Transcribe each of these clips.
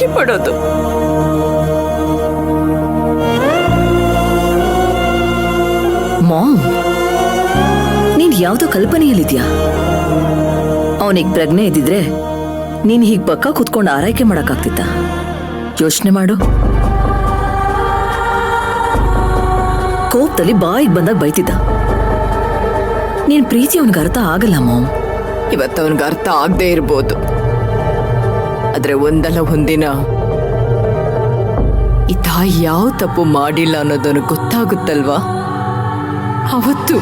ಖುಷಿ ಪಡೋದು. ಮಾಮ್, ನೀನ್ ಯಾವ್ದೋ ಕಲ್ಪನೆಯಲ್ಲಿದ್ಯಾ? ಅವನಿಗೆ ಪ್ರಜ್ಞೆ ಇದ್ದಿದ್ರೆ ನೀನ್ ಹೀಗ್ ಪಕ್ಕ ಕೂತ್ಕೊಂಡು ಆರೈಕೆ ಮಾಡಕ್ಕಾಗ್ತಿತ್ತ? ಯೋಚನೆ ಮಾಡು. ಕೋಪದಲ್ಲಿ ಬಾಯಿಗೆ ಬಂದಾಗ ಬೈತಿದ್ದ. ನೀನ್ ಪ್ರೀತಿ ಅವನಿಗೆ ಅರ್ಥ ಆಗಲ್ಲ ಮಾಮ್. ಇವತ್ತು ಅವನಿಗೆ ಅರ್ಥ ಆಗದೆ ಇರ್ಬೋದು, ಆದ್ರೆ ಒಂದಲ್ಲ ಒಂದಿನ ಈ ತಾಯಿ ಯಾವ ತಪ್ಪು ಮಾಡಿಲ್ಲ ಅನ್ನೋದನ್ನು ಗೊತ್ತಾಗುತ್ತಲ್ವಾ? ಅವತ್ತು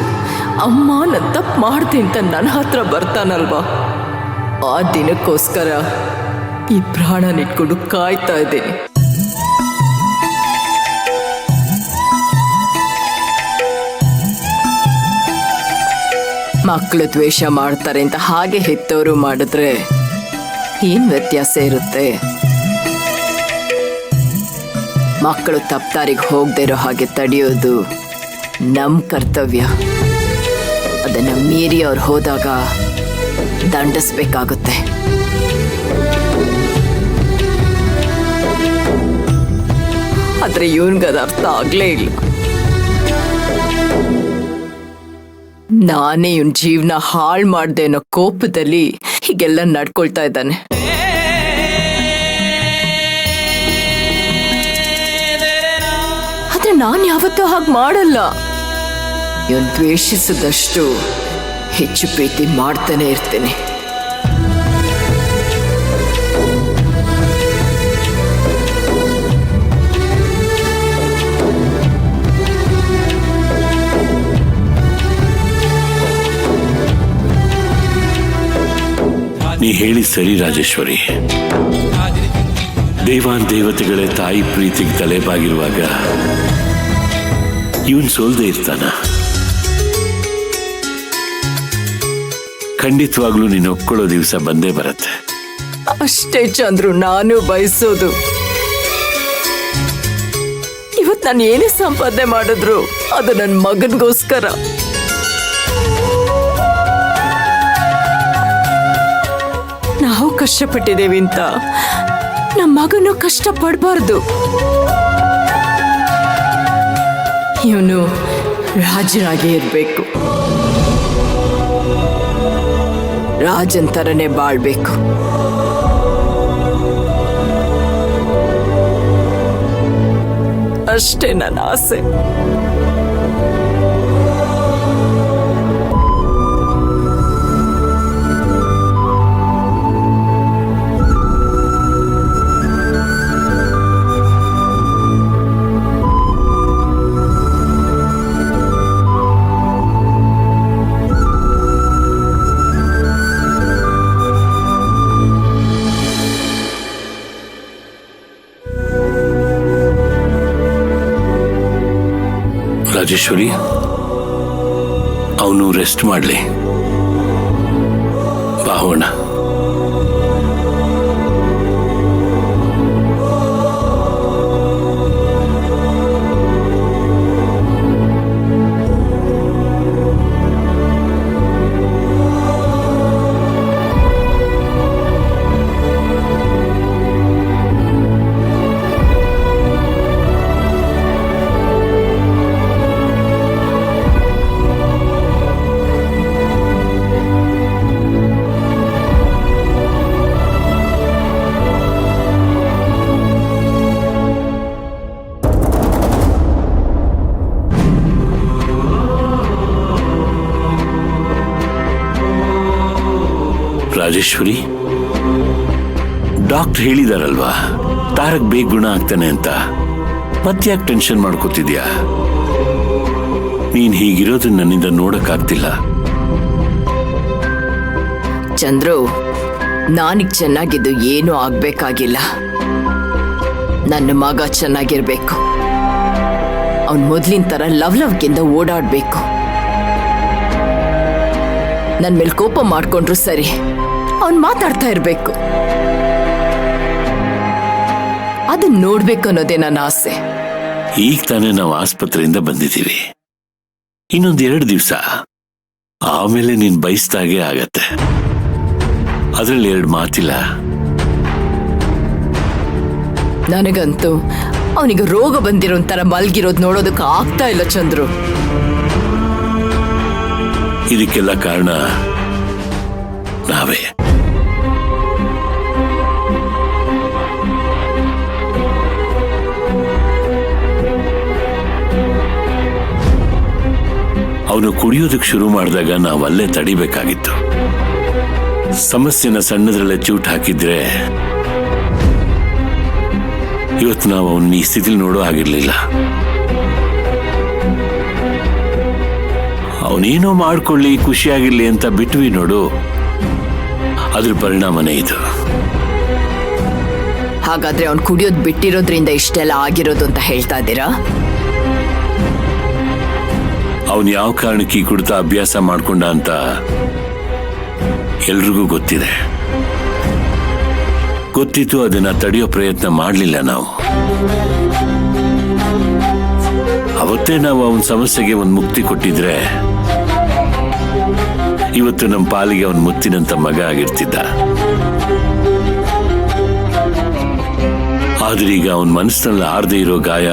ಅಮ್ಮ ನನ್ನ ತಪ್ಪು ಮಾಡ್ದೆ ಅಂತ ನನ್ನ ಹತ್ರ ಬರ್ತಾನಲ್ವಾ, ಆ ದಿನಕ್ಕೋಸ್ಕರ ಈ ಪ್ರಾಣನಿಟ್ಕೊಂಡು ಕಾಯ್ತಾ ಇದ್ದೀನಿ. ಮಕ್ಕಳು ದ್ವೇಷ ಮಾಡ್ತಾರೆ ಅಂತ ಹಾಗೆ ಹೆತ್ತವರು ಮಾಡಿದ್ರೆ ಏನ್ ವ್ಯತ್ಯಾಸ ಇರುತ್ತೆ? ಮಕ್ಕಳು ತಪ್ಪಾರಿಗೆ ಹೋಗದೆ ಇರೋ ಹಾಗೆ ತಡೆಯೋದು ನಮ್ ಕರ್ತವ್ಯ. ಅದನ್ನ ಮೀರಿ ಅವ್ರು ಹೋದಾಗ ದಂಡಿಸ್ಬೇಕಾಗುತ್ತೆ. ಆದ್ರೆ ಇವನ್ಗದ ಅರ್ಥ ಆಗ್ಲೇ ಇಲ್ಲ. ನಾನೇ ಇವನ್ ಜೀವನ ಹಾಳು ಮಾಡ್ದೆ ಅನ್ನೋ ಕೋಪದಲ್ಲಿ ಹೀಗೆಲ್ಲ ನಡ್ಕೊಳ್ತಾ ಇದ್ದಾನೆ. ಆದ್ರೆ ನಾನ್ ಯಾವತ್ತೂ ಹಾಗೆ ಮಾಡಲ್ಲ. ಇವನ್ ದ್ವೇಷಿಸಿದಷ್ಟು ಹೆಚ್ಚು ಪ್ರೀತಿ ಮಾಡ್ತಾನೆ ಇರ್ತೇನೆ. ನೀ ಹೇಳಿ ಸರಿ ರಾಜೇಶ್ವರಿ. ದೇವಾನ್ ದೇವತೆಗಳೇ ತಾಯಿ ಪ್ರೀತಿಗೆ ತಲೆಬಾಗಿರುವಾಗ ಇವನ್ ಸೋಲ್ದೆ ಇರ್ತಾನ? ಖಂಡಿತವಾಗ್ಲೂ ನೀನು ಒಪ್ಕೊಳ್ಳೋ ದಿವಸ ಬಂದೇ ಬರುತ್ತೆ. ಅಷ್ಟೇ ಚಂದ್ರು ನಾನು ಬಯಸೋದು. ಇವತ್ ನಾನು ಏನೇ ಸಂಪಾದನೆ ಮಾಡಿದ್ರು ಅದು ನನ್ನ ಮಗನ್ಗೋಸ್ಕರ. ನಾವು ಕಷ್ಟಪಟ್ಟಿದ್ದೇವೆ ಅಂತ ನಮ್ಮ ಮಗನು ಕಷ್ಟ ಪಡಬಾರ್ದು. ಇವನು ರಾಜನಾಗೇ ಇರ್ಬೇಕು, ರಾಜನ್ ತರನೇ ಬಾಳ್ಬೇಕು. ಅಷ್ಟೇ ನನ್ನ ಆಸೆ. ರಾಜೇಶ್ವರಿ, ಅವನು ರೆಸ್ಟ್ ಮಾಡಲಿ. ಬಾಹೋಣ. ರಾಜೇಶ್ವರಿ, ಡಾಕ್ಟರ್ ಹೇಳಿದಾರಲ್ವಾ ತಾರಕ್ ಬೇಗ ಗುಣ ಆಗ್ತಾನೆ ಅಂತ. ಮತ್ತ್ಯಾಕೆ ಟೆನ್ಷನ್ ಮಾಡ್ಕೋತಿದ್ಯಾ? ನೀನ್ ಹೀಗಿರೋದನ್ನ ನನ್ನಿಂದ ನೋಡಕ್ಕಾಗ್ತಿಲ್ಲ. ಚಂದ್ರು, ನಾನೀಗ ಚೆನ್ನಾಗಿದ್ದು ಏನೂ ಆಗ್ಬೇಕಾಗಿಲ್ಲ. ನನ್ನ ಮಗ ಚೆನ್ನಾಗಿರ್ಬೇಕು. ಅವನ್ ಮೊದ್ಲಿನ ತರ ಲವ್ಲವ್ಕಿಂದ ಓಡಾಡ್ಬೇಕು. ನನ್ ಮೇಲೆ ಕೋಪ ಮಾಡ್ಕೊಂಡ್ರು ಸರಿ, ಅವನ್ ಮಾತಾಡ್ತಾ ಇರ್ಬೇಕು. ಅದನ್ನ ನೋಡ್ಬೇಕು ಅನ್ನೋದೇ ನನ್ನ ಆಸೆ. ಈಗ ತಾನೇ ನಾವು ಆಸ್ಪತ್ರೆಯಿಂದ ಬಂದಿದ್ದೀವಿ. ಇನ್ನೊಂದ್2 ದಿವಸ ಆಮೇಲೆ ನೀನ್ ಬಯಸ್ದಾಗೆ ಆಗತ್ತೆ. ಅದ್ರಲ್ಲಿ 2 ಮಾತಿಲ್ಲ. ನನಗಂತೂ ಅವನಿಗೆ ರೋಗ ಬಂದಿರೋ ತರ ಮಲ್ಗಿರೋದು ನೋಡೋದಕ್ಕೆ ಆಗ್ತಾ ಇಲ್ಲ ಚಂದ್ರು. ಇದಕ್ಕೆಲ್ಲ ಕಾರಣ ನಾವೇ. ಅವನು ಕುಡಿಯೋದಕ್ಕೆ ಶುರು ಮಾಡಿದಾಗ ನಾವು ಅಲ್ಲೇ ತಡಿಬೇಕಾಗಿತ್ತು. ಸಮಸ್ಯೆನ ಸಣ್ಣದ್ರಲ್ಲೇ ಚೂಟ್ ಹಾಕಿದ್ರೆ ಇವತ್ತು ನಾವು ಅವನ್ನ ಈ ಸ್ಥಿತಿಲಿ ನೋಡೋ ಆಗಿರ್ಲಿಲ್ಲ. ಅವನೇನೋ ಮಾಡ್ಕೊಳ್ಳಿ, ಖುಷಿಯಾಗಿರ್ಲಿ ಅಂತ ಬಿಟ್ವಿ ನೋಡು, ಅದ್ರ ಪರಿಣಾಮನೇ ಇದು. ಹಾಗಾದ್ರೆ ಅವ್ನು ಕುಡಿಯೋದು ಬಿಟ್ಟಿರೋದ್ರಿಂದ ಇಷ್ಟೆಲ್ಲ ಆಗಿರೋದು ಅಂತ ಹೇಳ್ತಾ ಇದ್ದೀರಾ? ಅವನು ಯಾವ ಕಾರಣಕ್ಕೆ ಈ ಕುಡಿತ ಅಭ್ಯಾಸ ಮಾಡ್ಕೊಂಡ ಅಂತ ಎಲ್ರಿಗೂ ಗೊತ್ತಿದೆ. ಗೊತ್ತಿತ್ತು, ಅದನ್ನ ತಡೆಯೋ ಪ್ರಯತ್ನ ಮಾಡಲಿಲ್ಲ ನಾವು. ಅವತ್ತೇ ನಾವು ಅವನ ಸಮಸ್ಯೆಗೆ ಒಂದು ಮುಕ್ತಿ ಕೊಟ್ಟಿದ್ರೆ ಇವತ್ತು ನಮ್ಮ ಪಾಲಿಗೆ ಅವನ ಮುತ್ತಿನಂತ ಮಗ ಆಗಿರ್ತಿದ್ದ. ಆದ್ರೆ ಈಗ ಅವನ ಮನಸ್ಸಿನಲ್ಲಿ ಆರ್ದೇ ಇರೋ ಗಾಯ,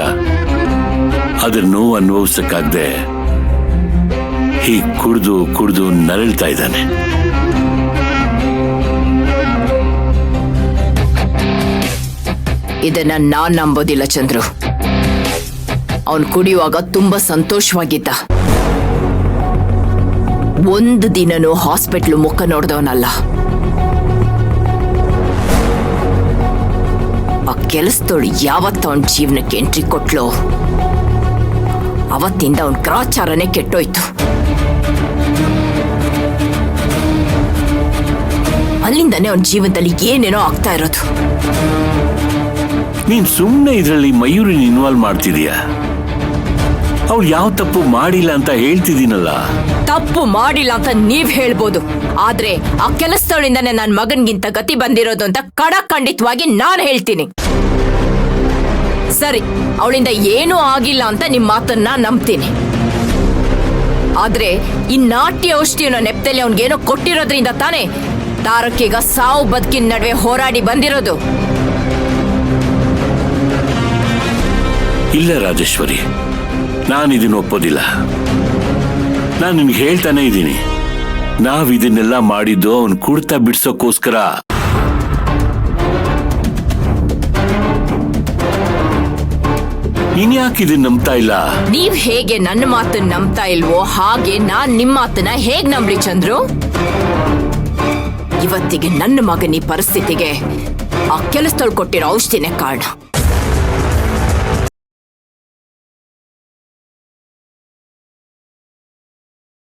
ಅದ್ರ ನೋವು ಅನುಭವಿಸಕ್ಕಾಗ್ದೆ ಹೀಗೆ ಕುಡ್ದು ಕುಡ್ದು ನರಳ್ತಾ ಇದ್ದಾನೆ. ಇದನ್ನ ನಾನ್ ನಂಬೋದಿಲ್ಲ ಚಂದ್ರು. ಅವನು ಕುಡಿಯುವಾಗ ತುಂಬಾ ಸಂತೋಷವಾಗಿದ್ದ. ಒಂದು ದಿನನೂ ಹಾಸ್ಪಿಟ್ಲು ಮುಖ ನೋಡ್ದವನಲ್ಲ. ಆ ಕೆಲಸದೋಳು ಯಾವತ್ತ ಅವನ ಜೀವನಕ್ಕೆ ಎಂಟ್ರಿ ಕೊಟ್ಲೋ ಅವತ್ತಿಂದ ಅವನ ಗ್ರಾಚಾರನೇ ಕೆಟ್ಟೋಯ್ತು. ಅಲ್ಲಿಂದನೇ ಅವನ ಜೀವನದಲ್ಲಿ ಏನೇನೋ ಆಗ್ತಾ ಇರೋದು. ನೀನ್ ಸುಮ್ಮನೆ ಇದರಲ್ಲಿ ಮಯೂರಿನ ಇನ್ವಾಲ್ವ್ ಮಾಡ್ತಿದೀಯ. ಅವ್ಳು ಯಾವ ತಪ್ಪು ಮಾಡಿಲ್ಲ ಅಂತ ಹೇಳ್ತಿದ್ದೀನಲ್ಲ. ತಪ್ಪು ಮಾಡಿಲ್ಲ ಅಂತ ನೀವ್ ಹೇಳ್ಬೋದು, ಆದ್ರೆ ಆ ಕೆಲಸದವಳಿಂದಾನೆ ನನ್ನ ಮಗನ್ಗಿಂತ ಗತಿ ಬಂದಿರೋದು ಅಂತ ಖಂಡಿತವಾಗಿ ನಾನು ಹೇಳ್ತೀನಿ. ಸರಿ, ಅವಳಿಂದ ಏನೂ ಆಗಿಲ್ಲ ಅಂತ ನಿಮ್ ಮಾತನ್ನ ನಂಬ್ತೀನಿ. ಆದ್ರೆ ಈ ನಾಟ್ಯ ಔಷಧಿಯನ್ನ ನೆಪದಲ್ಲಿ ಅವನ್ಗೇನೋ ಕೊಟ್ಟಿರೋದ್ರಿಂದ ತಾನೇ ತಾರಕ್ಕೀಗ ಸಾವು ಬದುಕಿನ ನಡುವೆ ಹೋರಾಡಿ ಬಂದಿರೋದು. ಇಲ್ಲ ರಾಜೇಶ್ವರಿ, ನಾನು ಇದನ್ನ ಒಪ್ಪೋದಿಲ್ಲ. ನಾನು ನಿನ್ಗೆ ಹೇಳ್ತಾನೆ ಇದ್ದೀನಿ, ನಾವ್ ಇದನ್ನೆಲ್ಲ ಮಾಡಿದ್ದು ಅವನ್ ಕುಡ್ತಾ ಬಿಡ್ಸೋಕ್ಕೋಸ್ಕರ. ಇನ್ಯಾಕೆ ಇದನ್ನ ನಂಬ್ತಾ ಇಲ್ಲ? ನೀವ್ ಹೇಗೆ ನನ್ನ ಮಾತನ್ನ ನಂಬ್ತಾ ಇಲ್ವೋ ಹಾಗೆ ನಾನ್ ನಿಮ್ ಮಾತನ್ನ ಹೇಗ್ ನಂಬ್ಲಿ ಚಂದ್ರು? ಇವತ್ತಿಗೆ ನನ್ನ ಮಗನ ಈ ಪರಿಸ್ಥಿತಿಗೆ ಆ ಕೆಲಸದೊಳಗೆ ಕೊಟ್ಟಿರೋ ಔಷಧಿನೇ ಕಾರಣ.